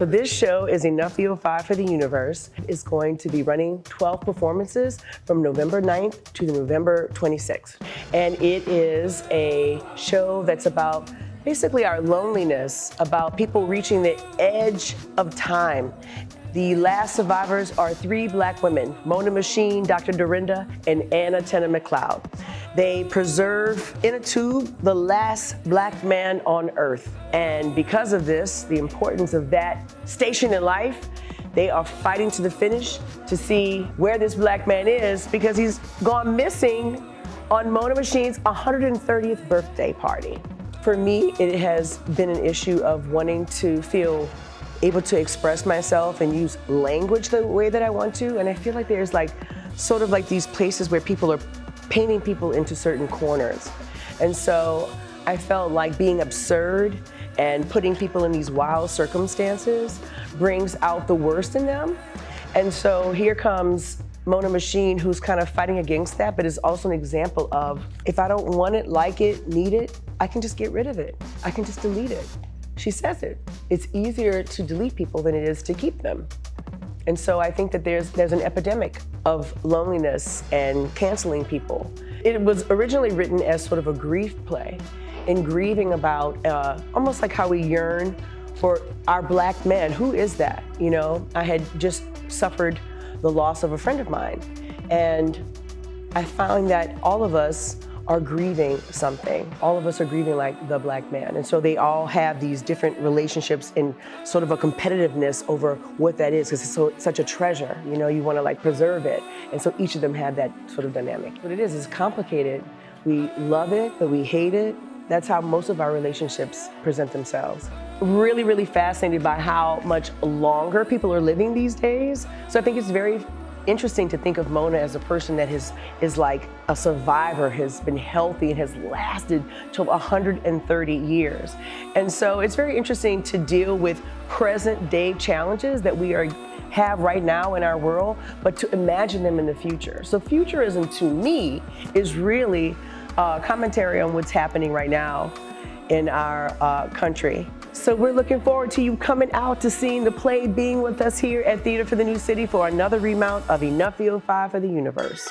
So this show is enough VO5 for the Universe. It's going to be running 12 performances from November 9th to November 26th. And it is a show that's about basically our loneliness, about people reaching the edge of time. The last survivors are 3 Black women, Mona Machine, Dr. Dorinda, and Anna Tena McLeod. They preserve in a tube the last Black man on Earth. And because of this, the importance of that station in life, they are fighting to the finish to see where this Black man is, because he's gone missing on Mona Machine's 130th birthday party. For me, it has been an issue of wanting to feel able to express myself and use language the way that I want to. And I feel like there's sort of these places where people are painting people into certain corners. And so I felt like being absurd and putting people in these wild circumstances brings out the worst in them. And so here comes Mona Machine, who's kind of fighting against that, but is also an example of, if I don't want it, like it, need it, I can just get rid of it. I can just delete it. She says it. It's easier to delete people than it is to keep them. And so I think that there's an epidemic of loneliness and canceling people. It was originally written as sort of a grief play, in grieving about almost like how we yearn for our Black men. Who is that? You know, I had just suffered the loss of a friend of mine, and I found that all of us are grieving something. All of us are grieving like the Black man. And so they all have these different relationships and sort of a competitiveness over what that is, because it's such a treasure. You know, you want to preserve it. And so each of them have that sort of dynamic. What it is complicated. We love it, but we hate it. That's how most of our relationships present themselves. Really, really fascinated by how much longer people are living these days. So I think it's very interesting to think of Mona as a person that is like a survivor, has been healthy and has lasted till 130 years. And so it's very interesting to deal with present day challenges that we have right now in our world, but to imagine them in the future. So futurism, to me, is really a commentary on what's happening right now in our country. So we're looking forward to you coming out to seeing the play, being with us here at Theater for the New City for another remount of Enough VO5 for the Universe.